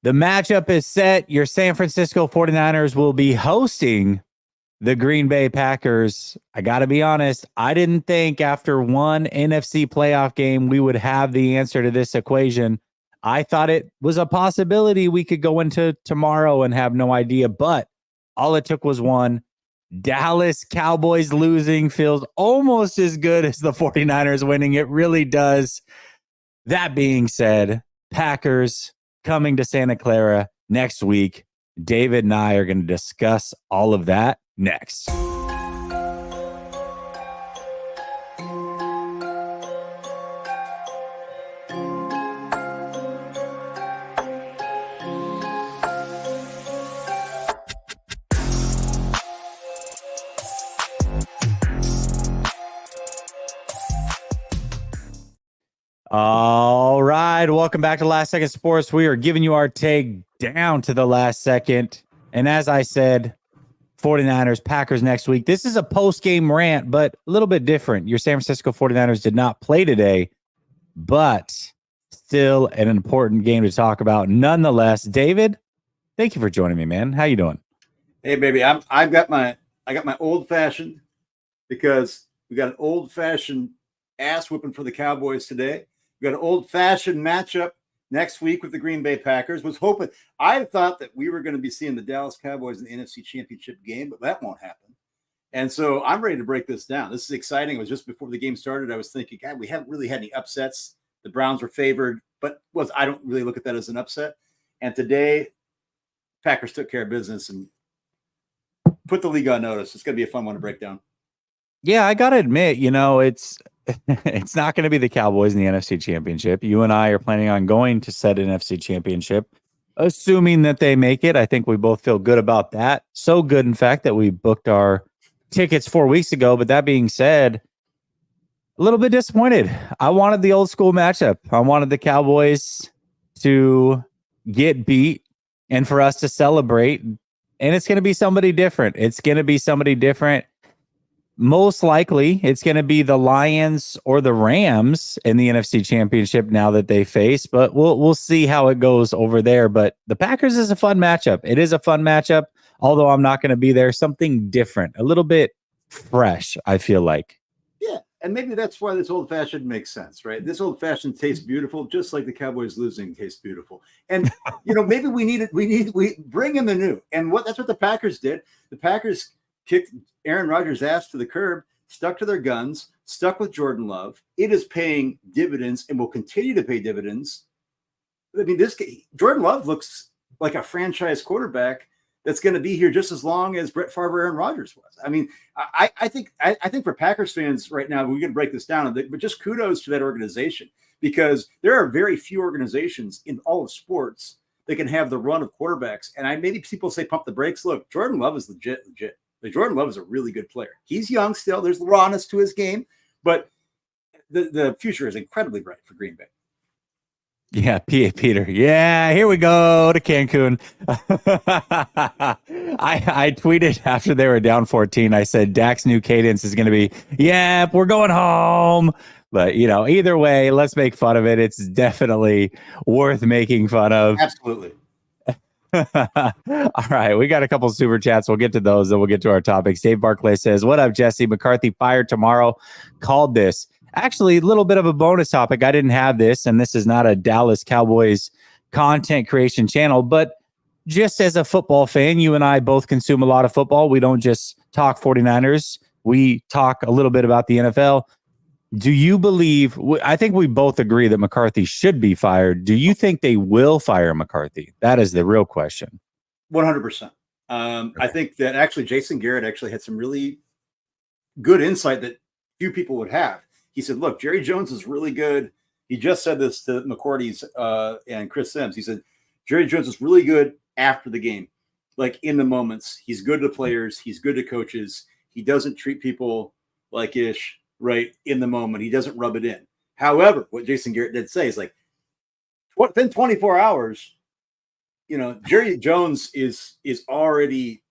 The matchup is set. Your San Francisco 49ers will be hosting the Green Bay Packers. I got to be honest, I didn't think after one NFC playoff game we would have the answer to this equation. I thought it was a possibility we could go into tomorrow and have no idea, but all it took was one. Dallas Cowboys losing feels almost as good as the 49ers winning. It really does. That being said, Packers coming to Santa Clara next week. David and I are going to discuss all of that next. All right. Welcome back to Last Second Sports. We are giving you our take down to the last second. And as I said, 49ers, Packers next week. This is a post-game rant, but a little bit different. Your San Francisco 49ers did not play today, but still an important game to talk about. Nonetheless, David, thank you for joining me, man. How you doing? Hey, baby, I got my old-fashioned, because we got an old-fashioned ass whooping for the Cowboys today. We got an old-fashioned matchup next week with the Green Bay Packers. I thought that we were going to be seeing the Dallas Cowboys in the NFC Championship game, but that won't happen. And so I'm ready to break this down. This is exciting. It was just before the game started. I was thinking, God, we haven't really had any upsets. The Browns were favored, but I don't really look at that as an upset. And today, Packers took care of business and put the league on notice. It's going to be a fun one to break down. Yeah, I got to admit, it's not going to be the Cowboys in the NFC Championship. You and I are planning on going to said NFC Championship, assuming that they make it. I think we both feel good about that. So good, in fact, that we booked our tickets 4 weeks ago. But that being said, a little bit disappointed. I wanted the old school matchup. I wanted the Cowboys to get beat and for us to celebrate. And it's going to be somebody different. Most likely, it's going to be the Lions or the Rams in the NFC Championship now that they face, but we'll see how it goes over there. But the Packers is a fun matchup. It is a fun matchup, although I'm not going to be there. Something different, a little bit fresh, I feel like. Yeah, and maybe that's why this old-fashioned makes sense, right? This old-fashioned tastes beautiful, just like the Cowboys losing tastes beautiful. And maybe we bring in the new. And that's what the Packers did. The Packers kicked Aaron Rodgers' ass to the curb, stuck to their guns, stuck with Jordan Love. It is paying dividends and will continue to pay dividends. I mean, Jordan Love looks like a franchise quarterback that's going to be here just as long as Brett Favre, Aaron Rodgers was. I mean, I think for Packers fans right now, we're going to break this down, but just kudos to that organization, because there are very few organizations in all of sports that can have the run of quarterbacks. And maybe people say pump the brakes. Look, Jordan Love is legit. Jordan Love is a really good player. He's young still. There's rawness to his game, but the future is incredibly bright for Green Bay. Yeah, P.A. Peter. Yeah, here we go to Cancun. I tweeted after they were down 14. I said Dak's new cadence is going to be, yep, we're going home. But, either way, let's make fun of it. It's definitely worth making fun of. Absolutely. All right, we got a couple super chats. We'll get to those, then we'll get to our topics. Dave Barclay says, what up, Jesse? McCarthy fired tomorrow. Called this. Actually, a little bit of a bonus topic. I didn't have this, and this is not a Dallas Cowboys content creation channel, but just as a football fan, you and I both consume a lot of football. We don't just talk 49ers. We talk a little bit about the NFL. Do you believe, I think we both agree that McCarthy should be fired. Do you think they will fire McCarthy? That is the real question. 100%. I think that actually Jason Garrett actually had some really good insight that few people would have. He said, look, Jerry Jones is really good. He just said this to McCourty's and Chris Sims. He said, Jerry Jones is really good after the game, like in the moments. He's good to players. He's good to coaches. He doesn't treat people like ish. Right in the moment, he doesn't rub it in. However, what Jason Garrett did say is like within 24 hours, Jerry Jones is already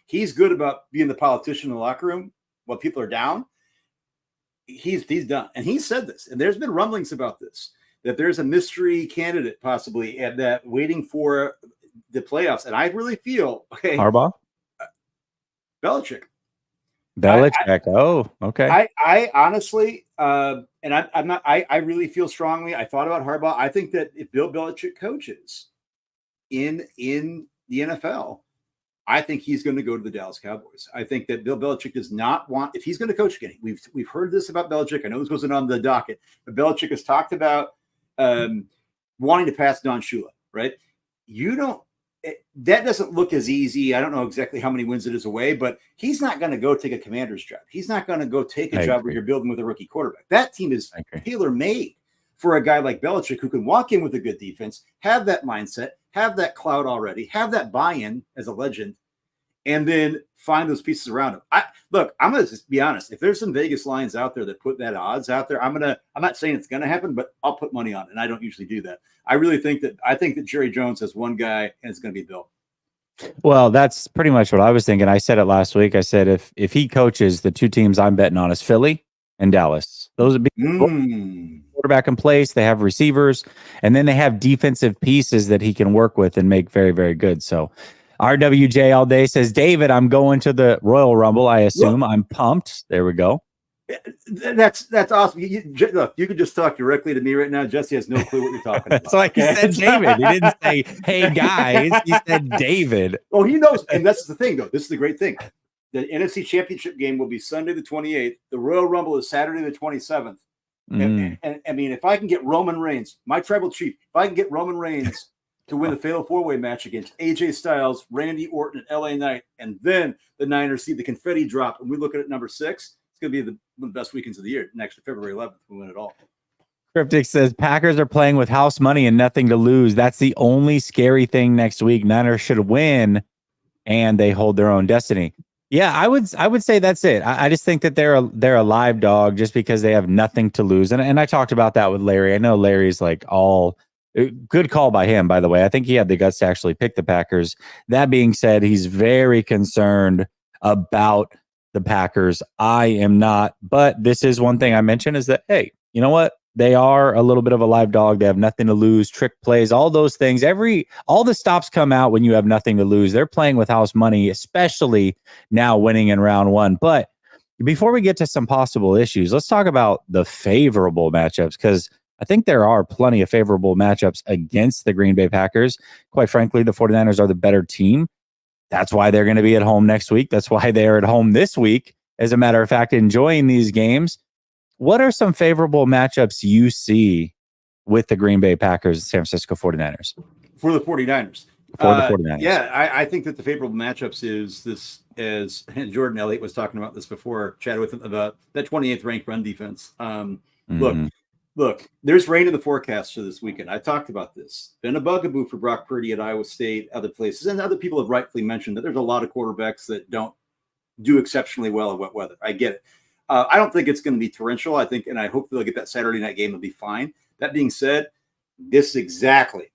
he's good about being the politician in the locker room while people are down. He's done, and he said this, and there's been rumblings about this, that there's a mystery candidate possibly and that waiting for the playoffs. And I really feel, okay, Harbaugh? Belichick. Belichick. Okay. I honestly, and I'm not, I really feel strongly. I thought about Harbaugh. I think that if Bill Belichick coaches in the NFL, I think he's going to go to the Dallas Cowboys. I think that Bill Belichick does not want, if he's going to coach again, we've heard this about Belichick. I know this wasn't on the docket, but Belichick has talked about wanting to pass Don Shula, right? That doesn't look as easy. I don't know exactly how many wins it is away, but he's not going to go take a commander's job. He's not going to go take a job where you're building with a rookie quarterback. That team is tailor-made for a guy like Belichick who can walk in with a good defense, have that mindset, have that cloud already, have that buy-in as a legend, and then find those pieces around him. I'm going to just be honest. If there's some Vegas lines out there that put that odds out there, I'm not saying it's going to happen, but I'll put money on it. And I don't usually do that. I think that Jerry Jones has one guy and it's going to be Bill. Well, that's pretty much what I was thinking. I said it last week. I said, if he coaches, the two teams I'm betting on is Philly and Dallas. Those would be quarterback in place. They have receivers, and then they have defensive pieces that he can work with and make very, very good. So RWJ all day says, David, I'm going to the Royal Rumble. I assume I'm pumped. There we go. That's awesome. Look, you can just talk directly to me right now. Jesse has no clue what you're talking about. That's why he said David. He didn't say, hey, guys. He said David. Oh, he knows. And that's the thing, though. This is the great thing. The NFC Championship game will be Sunday the 28th. The Royal Rumble is Saturday the 27th. And I mean, if I can get Roman Reigns, my tribal chief, if I can get Roman Reigns to win the Fatal 4-Way match against AJ Styles, Randy Orton, and LA Knight, and then the Niners see the confetti drop, and we look at it number 6, it's going to be one of the best weekends of the year. Next February 11th, we win it all. Cryptic says Packers are playing with house money and nothing to lose. That's the only scary thing next week. Niners should win, and they hold their own destiny. Yeah, I would say that's it. I just think that they're a live dog just because they have nothing to lose. And I talked about that with Larry. I know Larry's like all good call by him, by the way. I think he had the guts to actually pick the Packers. That being said, he's very concerned about the Packers. I am not, but this is one thing I mentioned is that, hey, you know what? They are a little bit of a live dog. They have nothing to lose, trick plays, all those things. All the stops come out when you have nothing to lose. They're playing with house money, especially now winning in round 1. But before we get to some possible issues, let's talk about the favorable matchups, because I think there are plenty of favorable matchups against the Green Bay Packers. Quite frankly, the 49ers are the better team. That's why they're going to be at home next week. That's why they're at home this week. As a matter of fact, enjoying these games. What are some favorable matchups you see with the Green Bay Packers and San Francisco 49ers? For the 49ers. Yeah, I think that the favorable matchups is this, as Jordan Elliott was talking about this before, chatted with him about that 28th ranked run defense. Look, there's rain in the forecast for this weekend. I talked about this. Been a bugaboo for Brock Purdy at Iowa State, other places, and other people have rightfully mentioned that there's a lot of quarterbacks that don't do exceptionally well in wet weather. I get it. I don't think it's going to be torrential. I think, and I hope they'll get that Saturday night game. It'll be fine. That being said, this is exactly.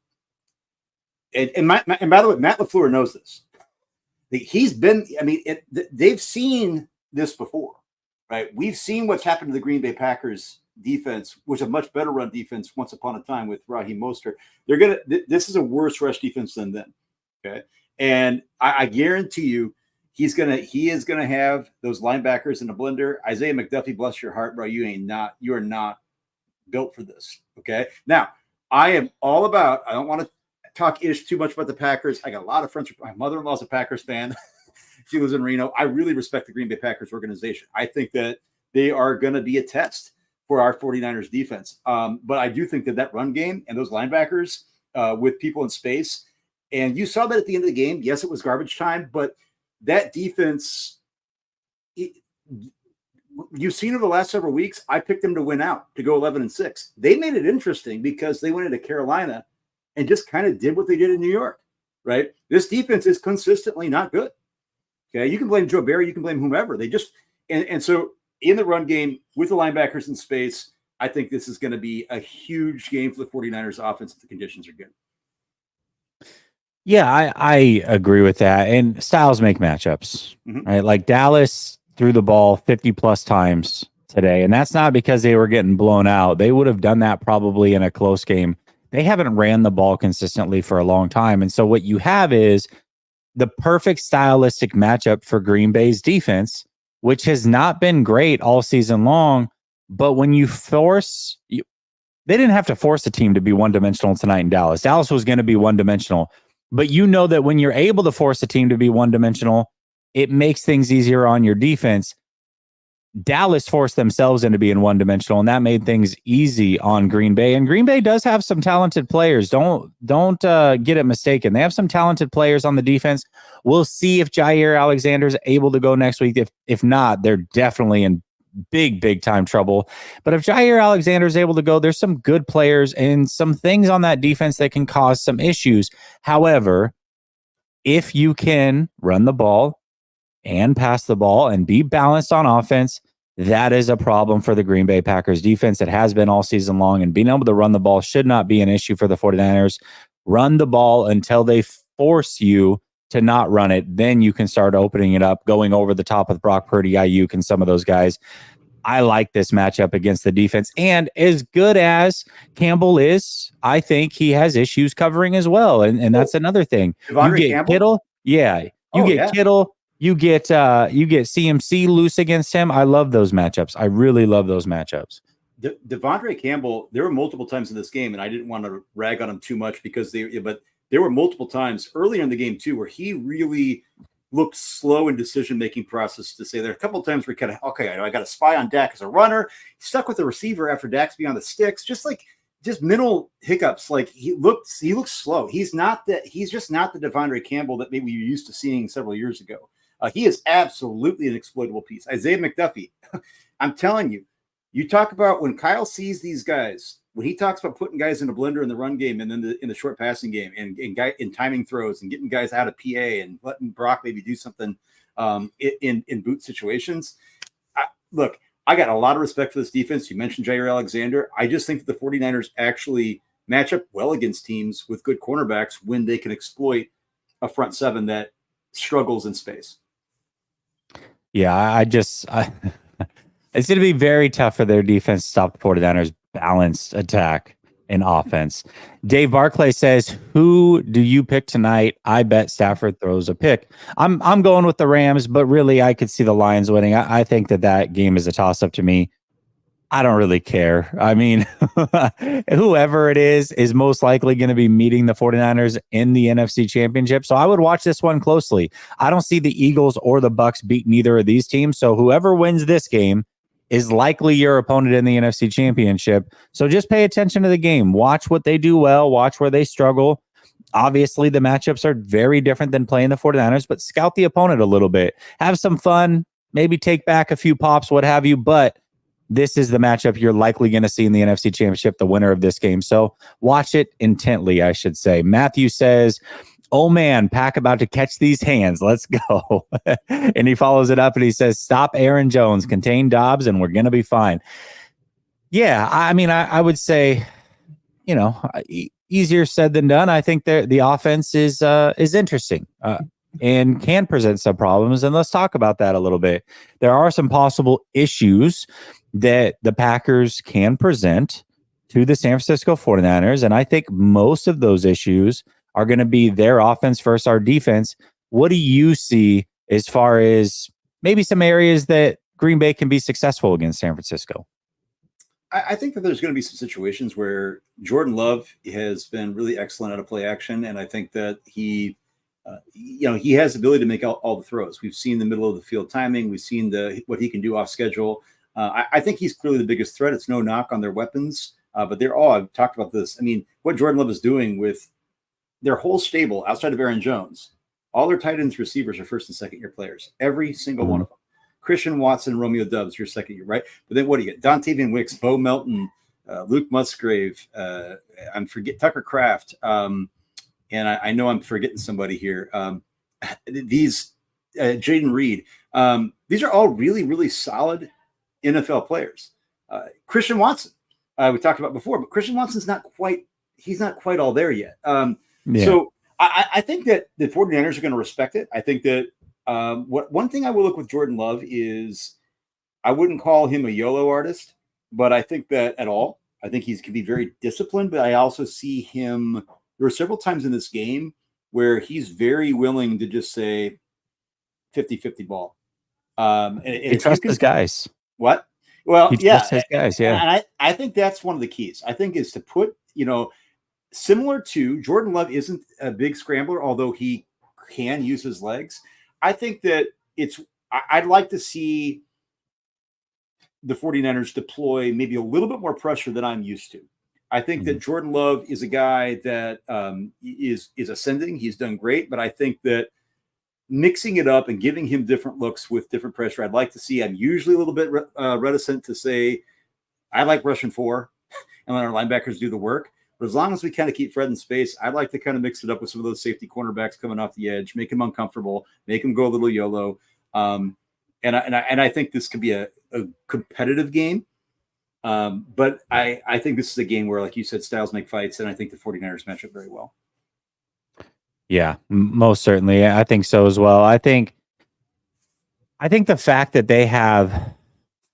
And by the way, Matt LaFleur knows this. He's been. I mean, they've seen this before, right? We've seen what's happened to the Green Bay Packers defense, which is a much better run defense once upon a time with Raheem Mostert. This is a worse rush defense than them. Okay, and I guarantee you. He is gonna have those linebackers in a blender. Isaiah McDuffie, bless your heart, bro. You are not built for this. Okay. Now, I am all about, I don't want to talk too much about the Packers. I got a lot of friends. My mother-in-law's a Packers fan. She lives in Reno. I really respect the Green Bay Packers organization. I think that they are going to be a test for our 49ers defense. But I do think that run game and those linebackers with people in space, and you saw that at the end of the game. Yes, it was garbage time, but that defense, you've seen over the last several weeks, I picked them to win out, to go 11-6. They made it interesting because they went into Carolina and just kind of did what they did in New York, right? This defense is consistently not good. Okay, you can blame Joe Barry, you can blame whomever. They just and so in the run game with the linebackers in space, I think this is going to be a huge game for the 49ers offense if the conditions are good. Yeah, I agree with that. And styles make matchups, right? Like Dallas threw the ball 50 plus times today. And that's not because they were getting blown out. They would have done that probably in a close game. They haven't ran the ball consistently for a long time. And so what you have is the perfect stylistic matchup for Green Bay's defense, which has not been great all season long. But when you force, they didn't have to force a team to be one-dimensional tonight in Dallas. Dallas was going to be one-dimensional. But you know that when you're able to force a team to be one-dimensional, it makes things easier on your defense. Dallas forced themselves into being one-dimensional, and that made things easy on Green Bay. And Green Bay does have some talented players. Don't get it mistaken. They have some talented players on the defense. We'll see if Jair Alexander's able to go next week. If not, they're definitely in big time trouble. But if Jair Alexander is able to go, there's some good players and some things on that defense that can cause some issues. However, if you can run the ball and pass the ball and be balanced on offense, that is a problem for the Green Bay Packers defense. It has been all season long, and being able to run the ball should not be an issue for the 49ers. Run the ball until they force you to not run it. Then you can start opening it up, going over the top with Brock Purdy, Ayuk, and some of those guys. I like this matchup against the defense. And as good as Campbell is, I think he has issues covering as well. And that's another thing. You get Campbell? Kittle. Yeah. Kittle. You get CMC loose against him. I love those matchups. I really love those matchups. Devondre Campbell, there were multiple times in this game, and I didn't want to rag on him too much but there were multiple times earlier in the game too where he really looked slow in decision-making process. To say there are a couple of times where he kind of, okay, I got to spy on Dak as a runner. He stuck with the receiver after Dak's beyond the sticks, just mental hiccups. Like he looks slow. He's just not the Devondre Campbell that maybe you're used to seeing several years ago. He is absolutely an exploitable piece. Isaiah McDuffie, I'm telling you, you talk about when Kyle sees these guys, when he talks about putting guys in a blender in the run game and then in the short passing game and in timing throws and getting guys out of PA and letting Brock maybe do something in boot situations. Look, I got a lot of respect for this defense. You mentioned Jair Alexander. I just think that the 49ers actually match up well against teams with good cornerbacks when they can exploit a front seven that struggles in space. Yeah, it's going to be very tough for their defense to stop the 49ers' balanced attack and offense. Dave Barclay says, who do you pick tonight? I bet Stafford throws a pick. I'm going with the Rams, but really I could see the Lions winning. I think that game is a toss-up to me. I don't really care. I mean, whoever it is most likely going to be meeting the 49ers in the NFC Championship. So I would watch this one closely. I don't see the Eagles or the Bucks beat neither of these teams. So whoever wins this game is likely your opponent in the NFC Championship. So just pay attention to the game. Watch what they do well. Watch where they struggle. Obviously, the matchups are very different than playing the 49ers, but scout the opponent a little bit. Have some fun. Maybe take back a few pops, what have you. But this is the matchup you're likely going to see in the NFC Championship, the winner of this game. So watch it intently, I should say. Matthew says, oh man, Pack about to catch these hands. Let's go. And he follows it up and he says, stop Aaron Jones, contain Dobbs, and we're going to be fine. Yeah, I mean, I would say, easier said than done. I think the offense is interesting and can present some problems. And let's talk about that a little bit. There are some possible issues that the Packers can present to the San Francisco 49ers. And I think most of those issues are going to be their offense versus our defense. What do you see as far as maybe some areas that Green Bay can be successful against San Francisco? I think that there's going to be some situations where Jordan Love has been really excellent at a play action. And I think that he has the ability to make all the throws. We've seen the middle of the field timing. We've seen what he can do off schedule. I think he's clearly the biggest threat. It's no knock on their weapons, but I've talked about this. I mean, what Jordan Love is doing with their whole stable outside of Aaron Jones, all their tight ends receivers are first and second year players. Every single one of them. Christian Watson, Romeo Doubs, your second year, right? But then what do you get? Dontavian Wicks, Bo Melton, Luke Musgrave, Tucker Kraft, and I know I'm forgetting somebody here. Jaden Reed. These are all really, really solid NFL players. Christian Watson, we talked about before, but Christian Watson's not quite all there yet. So I think that the 49ers are going to respect it. I think that one thing I will look with Jordan Love is I wouldn't call him a YOLO artist, but I think that at all. I think he can be very disciplined, but I also see him. There were several times in this game where he's very willing to just say 50-50 ball. And He if you trusts can, his guys. what? Well, He yeah, trusts his guys. and Yeah. I think that's one of the keys. I think is to put, similar to Jordan Love isn't a big scrambler, although he can use his legs. I think that I'd like to see the 49ers deploy maybe a little bit more pressure than I'm used to. I think that Jordan Love is a guy that is ascending. He's done great, but I think that mixing it up and giving him different looks with different pressure, I'd like to see. I'm usually a little bit reticent to say I like rushing 4 and let our linebackers do the work. But as long as we kind of keep Fred in space, I'd like to kind of mix it up with some of those safety cornerbacks coming off the edge, make him uncomfortable, make him go a little YOLO. And I think this could be a competitive game. But I think this is a game where, like you said, styles make fights, and I think the 49ers match up very well. Yeah, most certainly. I think so as well. I think the fact that they have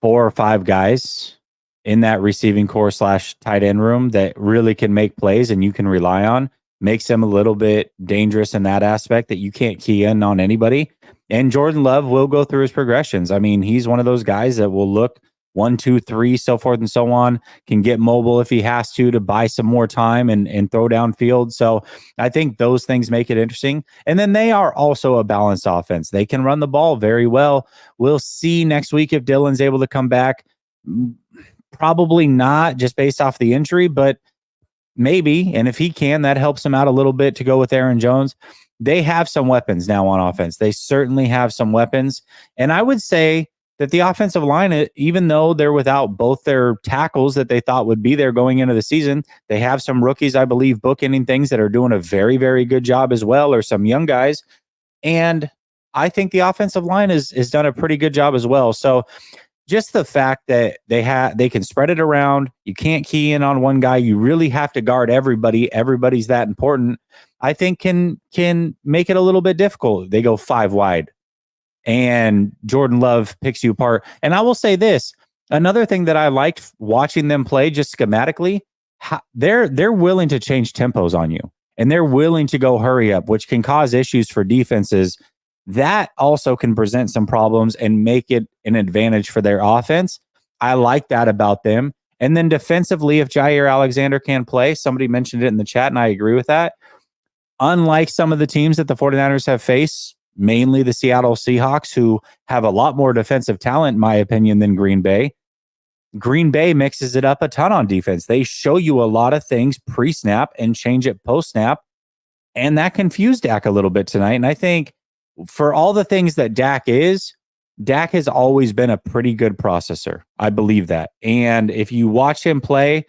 4 or 5 guys in that receiving core / tight end room that really can make plays and you can rely on makes them a little bit dangerous in that aspect, that you can't key in on anybody. And Jordan Love will go through his progressions. I mean, he's one of those guys that will look 1, 2, 3, so forth and so on, can get mobile if he has to buy some more time and throw downfield. So I think those things make it interesting. And then they are also a balanced offense. They can run the ball very well. We'll see next week if Dylan's able to come back. Probably not, just based off the injury, but maybe. And if he can, that helps him out a little bit to go with Aaron Jones. They have some weapons now on offense. They certainly have some weapons. And I would say that the offensive line, even though they're without both their tackles that they thought would be there going into the season, they have some rookies, I believe, bookending things that are doing a very, very good job as well, or some young guys. And I think the offensive line has done a pretty good job as well. So just the fact that they can spread it around, you can't key in on one guy, you really have to guard everybody. Everybody's that important. I think can make it a little bit difficult. They go 5 wide and Jordan Love picks you apart. And I will say this, another thing that I liked watching them play just schematically, they're willing to change tempos on you, and they're willing to go hurry up, which can cause issues for defenses. That also can present some problems and make it an advantage for their offense. I like that about them. And then defensively, if Jair Alexander can play, somebody mentioned it in the chat, and I agree with that. Unlike some of the teams that the 49ers have faced, mainly the Seattle Seahawks, who have a lot more defensive talent, in my opinion, than Green Bay. Green Bay mixes it up a ton on defense. They show you a lot of things pre-snap and change it post-snap, and that confused Dak a little bit tonight. And I think for all the things that Dak has always been a pretty good processor. I believe that. And if you watch him play,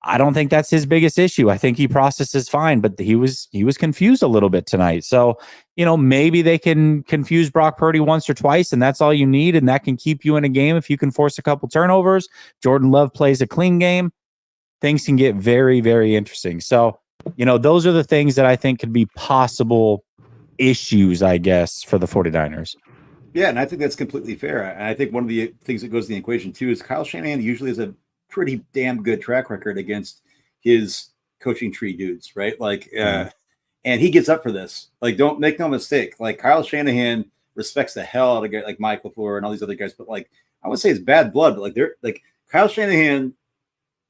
I don't think that's his biggest issue. I think he processes fine, but he was confused a little bit tonight. So, maybe they can confuse Brock Purdy once or twice, and that's all you need, and that can keep you in a game if you can force a couple turnovers. Jordan Love plays a clean game. Things can get very, very interesting. So, those are the things that I think could be possible issues, I guess, for the 49ers. Yeah, and I think that's completely fair. And I think one of the things that goes in the equation too is Kyle Shanahan usually has a pretty damn good track record against his coaching tree dudes, right? Like, and he gets up for this. Like, don't make no mistake. Like, Kyle Shanahan respects the hell out of guys like Mike LaFleur and all these other guys. But like, I would say it's bad blood, but like they're like Kyle Shanahan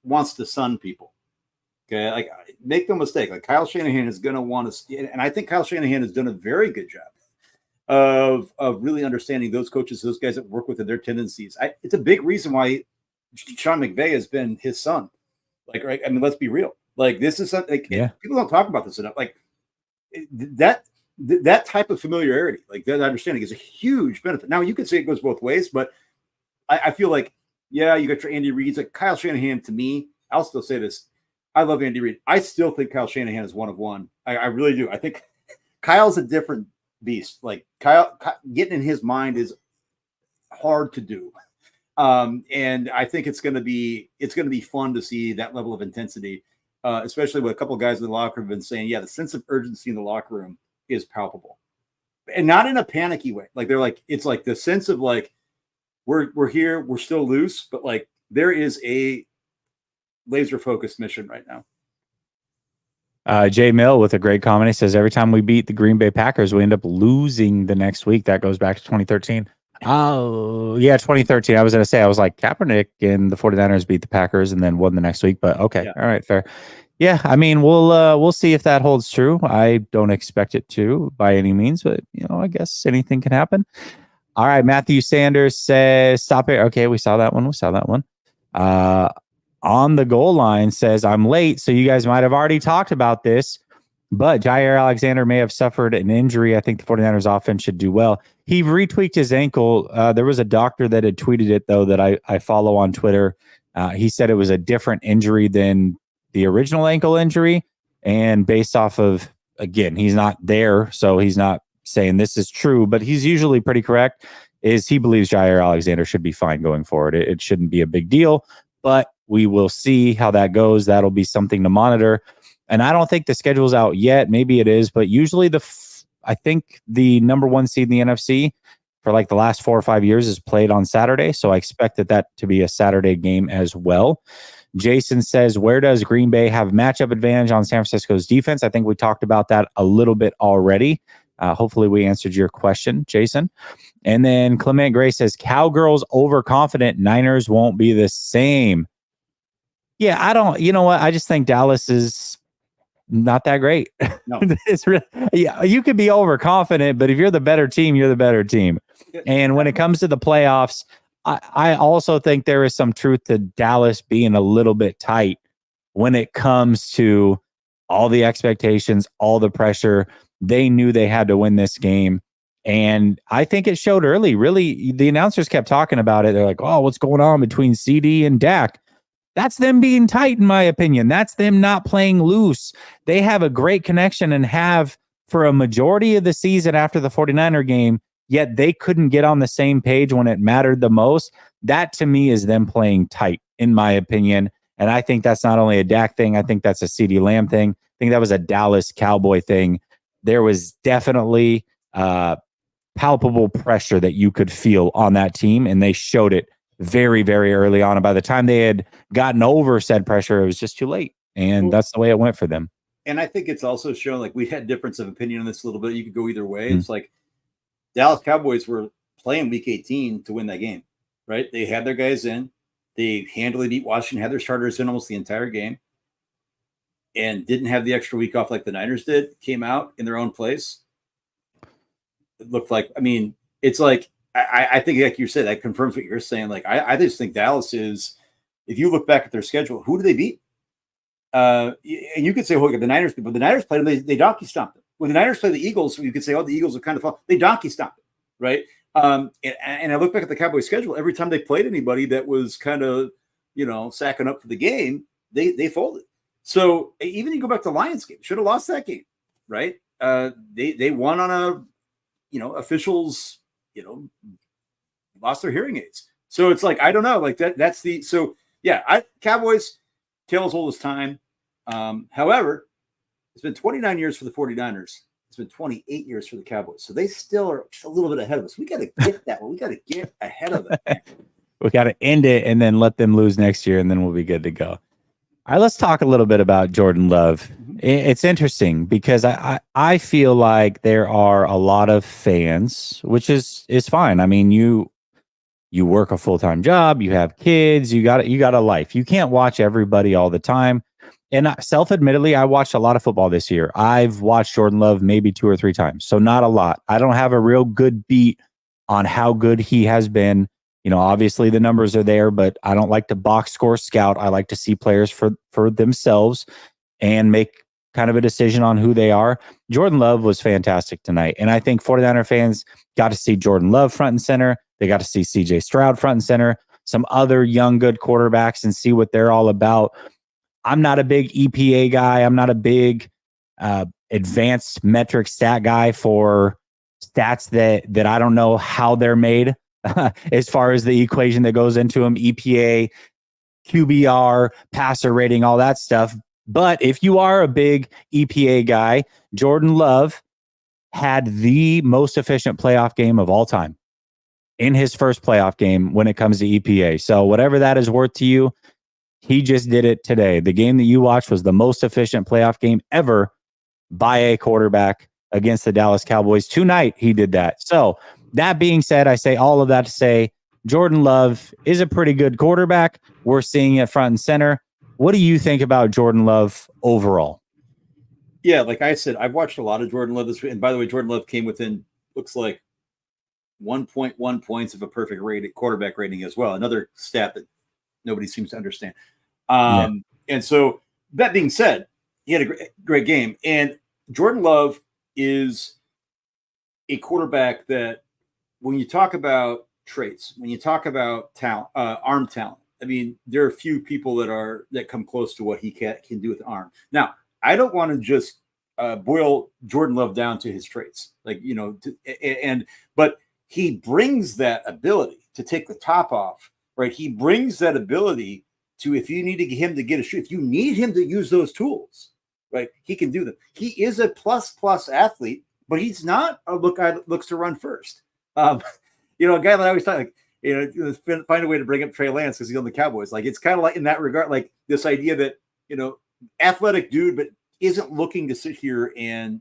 wants to sun people. Okay, like make no mistake. Like Kyle Shanahan is going to want to, and I think Kyle Shanahan has done a very good job of really understanding those coaches, those guys that work within their tendencies. It's a big reason why Sean McVay has been his son. Like, right? I mean, let's be real. Like, this is something. Like, people don't talk about this enough. Like that type of familiarity, like that understanding, is a huge benefit. Now, you could say it goes both ways, but I feel like, yeah, you got your Andy Reid's. Like Kyle Shanahan, to me, I'll still say this. I love Andy Reid. I still think Kyle Shanahan is one of one. I really do. I think Kyle's a different beast. Like Kyle, getting in his mind is hard to do. And I think it's going to be fun to see that level of intensity, especially with a couple of guys in the locker room have been saying, yeah, the sense of urgency in the locker room is palpable, and not in a panicky way. Like they're like, it's like the sense of like, we're here, we're still loose, but like there is a laser focused mission right now. Jay Mill with a great comment. He says, every time we beat the Green Bay Packers, we end up losing the next week. That goes back to 2013. Oh, yeah, 2013. I was going to say, I was like, Kaepernick and the 49ers beat the Packers and then won the next week. But okay. Yeah. All right, fair. Yeah, I mean, we'll see if that holds true. I don't expect it to by any means, but, I guess anything can happen. All right, Matthew Sanders says, stop it. Okay, we saw that one. On the goal line says, I'm late, so you guys might have already talked about this, but Jair Alexander may have suffered an injury. I think the 49ers offense should do well. He retweaked his ankle. There was a doctor that had tweeted it, though, that I follow on Twitter. He said it was a different injury than the original ankle injury. And based off of, again, he's not there, so he's not saying this is true, but he's usually pretty correct, is he believes Jair Alexander should be fine going forward. It shouldn't be a big deal, but we will see how that goes. That'll be something to monitor. And I don't think the schedule's out yet. Maybe it is, but usually I think the number one seed in the NFC for like the last 4 or 5 years is played on Saturday. So I expect that to be a Saturday game as well. Jason says, where does Green Bay have matchup advantage on San Francisco's defense? I think we talked about that a little bit already. Hopefully we answered your question, Jason. And then Clement Gray says, Cowgirls overconfident. Niners won't be the same. Yeah, I don't, you know what? I just think Dallas is not that great. No. It's really, yeah, you could be overconfident, but if you're the better team, you're the better team. And when it comes to the playoffs, I also think there is some truth to Dallas being a little bit tight when it comes to all the expectations, all the pressure. They knew they had to win this game. And I think it showed early. Really, the announcers kept talking about it. They're like, oh, what's going on between CD and Dak? That's them being tight, in my opinion. That's them not playing loose. They have a great connection and have for a majority of the season after the 49er game, yet they couldn't get on the same page when it mattered the most. That, to me, is them playing tight, in my opinion. And I think that's not only a Dak thing. I think that's a CeeDee Lamb thing. I think that was a Dallas Cowboy thing. There was definitely palpable pressure that you could feel on that team, and they showed it very, very early on. And by the time they had gotten over said pressure, it was just too late. And that's the way it went for them. And I think it's also shown, like, we had difference of opinion on this a little bit. You could go either way. It's like Dallas Cowboys were playing week 18 to win that game, right? They had their guys in. They handily beat Washington, had their starters in almost the entire game, and didn't have the extra week off like the Niners did. Came out in their own place. It looked like, I mean, it's like, I think, like you said, that confirms what you're saying. Like, I just think Dallas is, if you look back at their schedule, who do they beat? And you could say, well, the Niners, but the Niners played them, they donkey stomped them. When the Niners play the Eagles, you could say, oh, the Eagles are kind of fun. They donkey stomped them, right? And I look back at the Cowboys schedule, every time they played anybody that was kind of, sacking up for the game, they folded. So even you go back to the Lions game, should have lost that game, right? They won on a, officials, lost their hearing aids. So it's like, I don't know, like that's the, so yeah, Cowboys, tale as old as time. However, it's been 29 years for the 49ers. It's been 28 years for the Cowboys. So they still are just a little bit ahead of us. We got to get that one. We got to get ahead of it. We got to end it and then let them lose next year, and then we'll be good to go. All right, let's talk a little bit about Jordan Love. It's interesting because I feel like there are a lot of fans, which is fine. I mean, you work a full-time job, you have kids, you got a life. You can't watch everybody all the time. And self-admittedly, I watched a lot of football this year. I've watched Jordan Love maybe 2 or 3 times, so not a lot. I don't have a real good beat on how good he has been. Obviously the numbers are there, but I don't like to box score scout. I like to see players for themselves and make kind of a decision on who they are. Jordan Love was fantastic tonight. And I think 49er fans got to see Jordan Love front and center. They got to see CJ Stroud front and center, some other young, good quarterbacks, and see what they're all about. I'm not a big EPA guy. I'm not a big advanced metric stat guy for stats that I don't know how they're made. As far as the equation that goes into them, EPA, QBR, passer rating, all that stuff. But if you are a big EPA guy, Jordan Love had the most efficient playoff game of all time. in his first playoff game when it comes to EPA. So whatever that is worth to you, he just did it today. The game that you watched was the most efficient playoff game ever by a quarterback against the Dallas Cowboys. Tonight, he did that. So that being said, I say all of that to say Jordan Love is a pretty good quarterback. We're seeing it front and center. What do you think about Jordan Love overall? Yeah, like I said, I've watched a lot of Jordan Love this week. And by the way, Jordan Love came within, looks like 1.1 points of a perfect quarterback rating as well. Another stat that nobody seems to understand. And so that being said, he had a great game. And Jordan Love is a quarterback that when you talk about traits, when you talk about talent, arm talent, I mean, there are a few people that come close to what he can do with the arm. Now, I don't want to just boil Jordan Love down to his traits, but he brings that ability to take the top off, right? He brings that ability to, if you need him to get a shoot, if you need him to use those tools, right, he can do them. He is a plus athlete, but he's not a guy that looks to run first. A guy that I always thought, find a way to bring up Trey Lance because he's on the Cowboys. Like, it's kind of like in that regard, like this idea that, athletic dude, but isn't looking to sit here and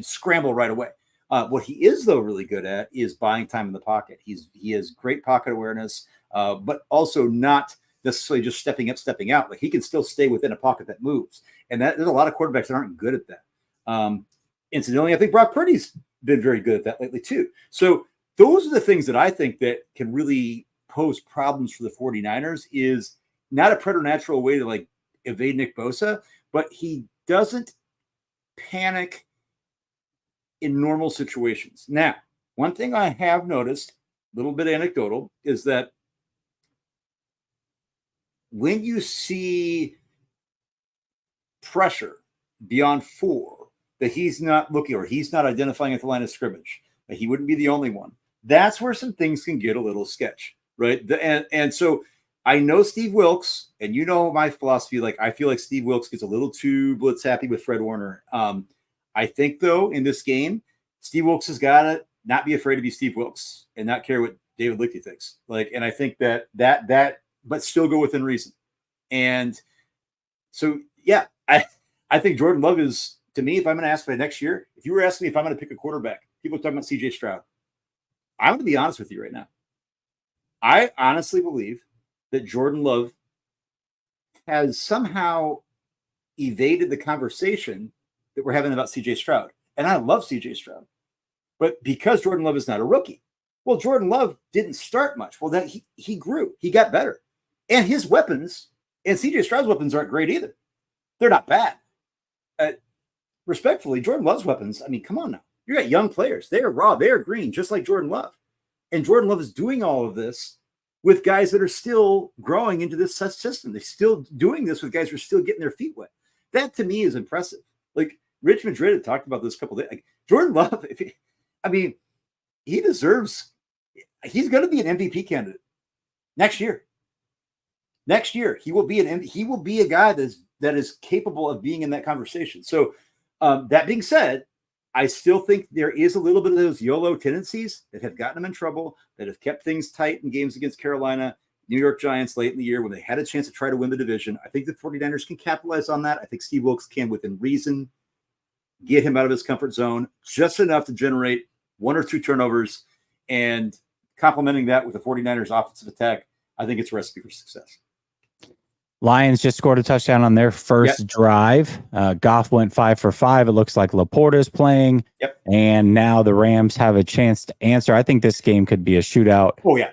scramble right away. What he is, though, really good at is buying time in the pocket. He has great pocket awareness, but also not necessarily just stepping up, stepping out. Like, he can still stay within a pocket that moves. And there's a lot of quarterbacks that aren't good at that. Incidentally, I think Brock Purdy's been very good at that lately, too. So those are the things that I think that can really pose problems for the 49ers is not a preternatural way to, like, evade Nick Bosa, but he doesn't panic in normal situations. Now, one thing I have noticed, a little bit anecdotal, is that when you see pressure beyond 4, that he's not looking or he's not identifying at the line of scrimmage, that he wouldn't be the only one, that's where some things can get a little sketch, right? And so I know Steve Wilks, and my philosophy, like I feel like Steve Wilks gets a little too blitz happy with Fred Warner. I think, though, in this game, Steve Wilks has got to not be afraid to be Steve Wilks and not care what David Lichty thinks. And I think that, but still go within reason. And so, yeah, I think Jordan Love is, to me, if I'm going to ask for next year, if you were asking me if I'm going to pick a quarterback, people are talking about CJ Stroud. I'm going to be honest with you right now. I honestly believe that Jordan Love has somehow evaded the conversation that we're having about CJ Stroud. And I love CJ Stroud. But because Jordan Love is not a rookie, well, Jordan Love didn't start much. Well, then he grew. He got better. And his weapons, and CJ Stroud's weapons aren't great either. They're not bad. Respectfully, Jordan Love's weapons, I mean, come on now. You got young players. They are raw. They are green, just like Jordan Love. And Jordan Love is doing all of this with guys that are still growing into this system. They're still doing this with guys who are still getting their feet wet. That, to me, is impressive. Like, Rich Madrid had talked about this a couple of days. Like, Jordan Love, he deserves – he's going to be an MVP candidate next year. Next year, he will be a guy that is capable of being in that conversation. So, that being said, I still think there is a little bit of those YOLO tendencies that have gotten them in trouble, that have kept things tight in games against Carolina, New York Giants late in the year when they had a chance to try to win the division. I think the 49ers can capitalize on that. I think Steve Wilks can, within reason, get him out of his comfort zone just enough to generate 1 or 2 turnovers, and complementing that with the 49ers offensive attack, I think it's a recipe for success. Lions just scored a touchdown on their first drive. Goff went 5 for 5. It looks like Laporta's playing. Yep. And now the Rams have a chance to answer. I think this game could be a shootout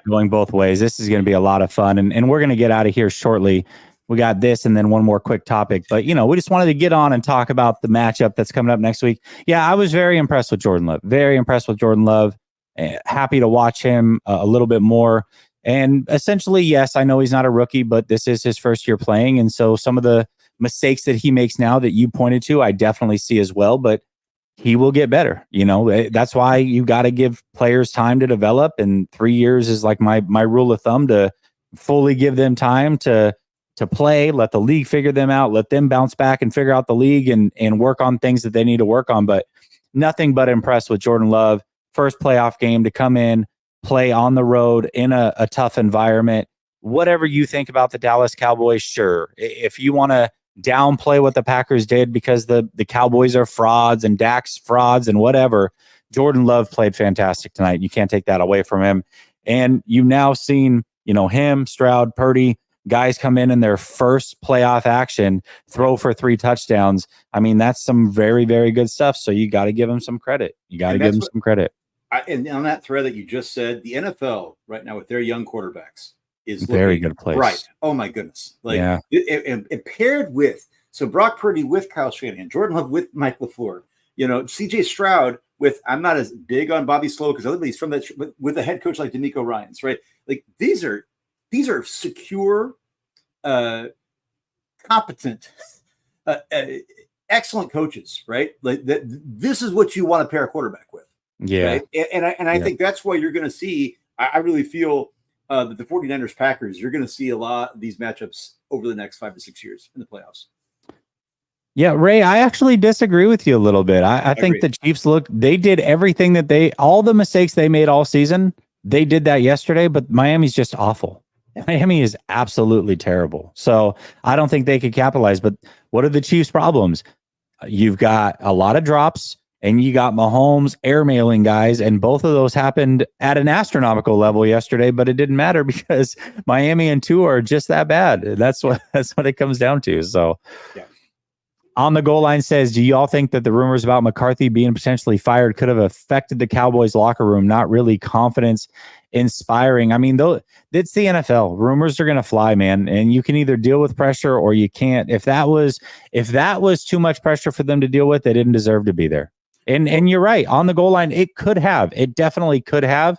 going both ways. This is going to be a lot of fun. And we're going to get out of here shortly. We got this and then one more quick topic. But, we just wanted to get on and talk about the matchup that's coming up next week. Yeah, I was very impressed with Jordan Love. Very impressed with Jordan Love. Happy to watch him a little bit more. And essentially, yes, I know he's not a rookie, but this is his first year playing. And so some of the mistakes that he makes now that you pointed to, I definitely see as well, but he will get better. That's why you got to give players time to develop. And 3 years is like my rule of thumb, to fully give them time to play, let the league figure them out, let them bounce back and figure out the league and work on things that they need to work on. But nothing but impressed with Jordan Love. First playoff game to come in, play on the road in a tough environment. Whatever you think about the Dallas Cowboys, sure. If you want to downplay what the Packers did because the Cowboys are frauds and Dak's frauds and whatever, Jordan Love played fantastic tonight. You can't take that away from him. And you've now seen, him, Stroud, Purdy, guys come in their first playoff action, throw for 3 touchdowns. I mean, that's some very, very good stuff. So you got to give him some credit. Some credit. And on that thread that you just said, the NFL right now with their young quarterbacks is very good place. Right. Oh my goodness. It paired with, so Brock Purdy with Kyle Shanahan, Jordan Love with Mike LaFleur, CJ Stroud with, I'm not as big on Bobby Slow because everybody's from that, but with a head coach like D'Amico Ryans, right? Like these are secure, competent, excellent coaches, right? Like that. This is what you want to pair a quarterback with. Yeah. Right? And I think that's why you're going to see, I really feel that the 49ers Packers, you're going to see a lot of these matchups over the next 5 to 6 years in the playoffs. Yeah, Ray, I actually disagree with you a little bit. I think the Chiefs they did everything all the mistakes they made all season, they did that yesterday, but Miami's just awful. Yeah. Miami is absolutely terrible. So I don't think they could capitalize. But what are the Chiefs' problems? You've got a lot of drops and you got Mahomes airmailing guys, and both of those happened at an astronomical level yesterday, but it didn't matter because Miami and Tua are just that bad. That's what it comes down to. So yeah. On the goal line says, do you all think that the rumors about McCarthy being potentially fired could have affected the Cowboys locker room? Not really confidence inspiring. I mean, though, it's the NFL. Rumors are going to fly, man. And you can either deal with pressure or you can't. If that was too much pressure for them to deal with, they didn't deserve to be there. And you're right. On the goal line, it definitely could have,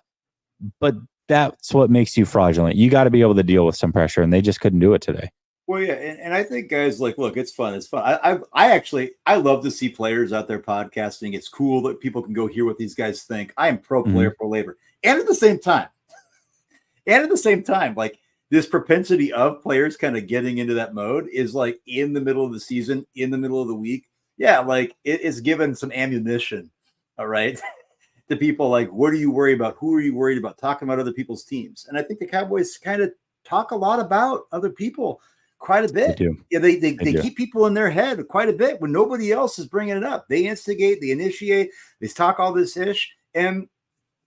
but that's what makes you fraudulent. You got to be able to deal with some pressure, and they just couldn't do it today. Well, yeah, and I think guys, look, it's fun. It's fun. I love to see players out there podcasting. It's cool that people can go hear what these guys think. I am pro player, pro labor. And at the same time, like this propensity of players kind of getting into that mode is like in the middle of the season, in the middle of the week. Yeah, like it is given some ammunition, all right, to people like, what are you worried about? Who are you worried about? Talking about other people's teams. And I think the Cowboys kind of talk a lot about other people. Quite a bit. They keep people in their head quite a bit when nobody else is bringing it up. They instigate, they initiate, they talk all this ish. And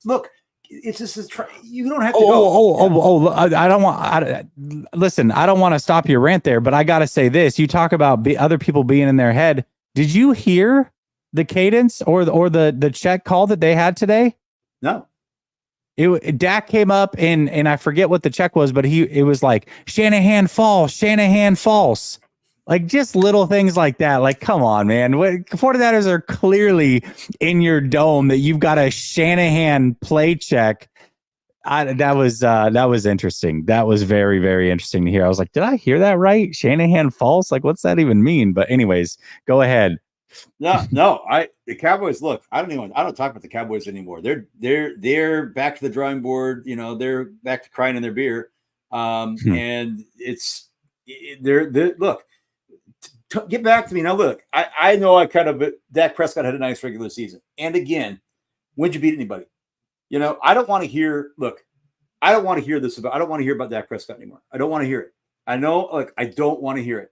look, it's just you don't have to go. I don't want. Listen, I don't want to stop your rant there, but I got to say this. You talk about other people being in their head. Did you hear the cadence or the check call that they had today? No. Dak came up and I forget what the check was, but it was like Shanahan false. Like just little things like that. Like, come on, man. 49ers are clearly in your dome that you've got a Shanahan play check. That was interesting. That was very, very interesting to hear. I was like, did I hear that right? Shanahan false? Like, what's that even mean? But anyways, go ahead. No. The Cowboys. Look, I don't talk about the Cowboys anymore. They're back to the drawing board. They're back to crying in their beer. And look. Get back to me now. Look, I know Dak Prescott had a nice regular season, and again, when'd you beat anybody? I don't want to hear. Look, I don't want to hear this about. I don't want to hear about Dak Prescott anymore. I don't want to hear it. I know. Look, I don't want to hear it.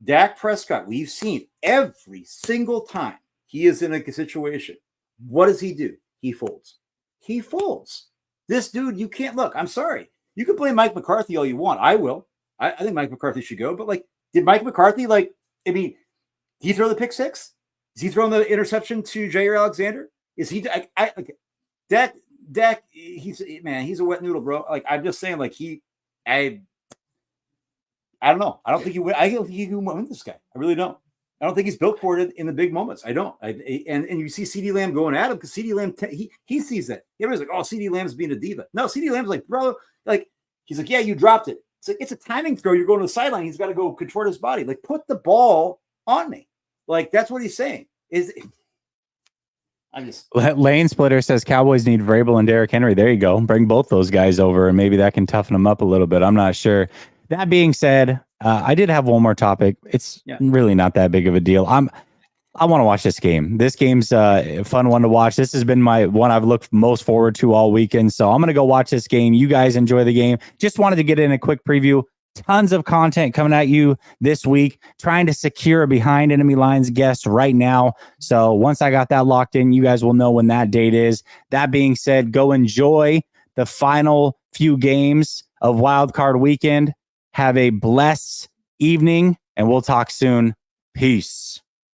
Dak Prescott, we've seen every single time he is in a situation. What does he do? He folds. This dude, you can't look. I'm sorry. You can blame Mike McCarthy all you want. I will. I think Mike McCarthy should go. But did Mike McCarthy did he throw the pick six? Is he throwing the interception to Jair Alexander? Is he? Dak, he's a wet noodle, bro. I'm just saying, I don't know. I don't think I don't think he can win this guy. I really don't. I don't think he's built for it in the big moments. I don't. And you see CeeDee Lamb going at him because CeeDee Lamb he sees that. Everybody's like, oh, CeeDee Lamb's being a diva. No, CeeDee Lamb's like, bro, he's like, yeah, you dropped it. It's like it's a timing throw. You're going to the sideline. He's got to go contort his body. Put the ball on me. That's what he's saying. Lane Splitter says Cowboys need Vrabel and Derrick Henry. There you go. Bring both those guys over, and maybe that can toughen them up a little bit. I'm not sure. That being said, I did have one more topic. It's really not that big of a deal. I want to watch this game. This game's a fun one to watch. This has been my one I've looked most forward to all weekend. So I'm going to go watch this game. You guys enjoy the game. Just wanted to get in a quick preview. Tons of content coming at you this week. Trying to secure a behind enemy lines guest right now. So once I got that locked in, you guys will know when that date is. That being said, go enjoy the final few games of Wild Card Weekend. Have a blessed evening, and we'll talk soon. Peace.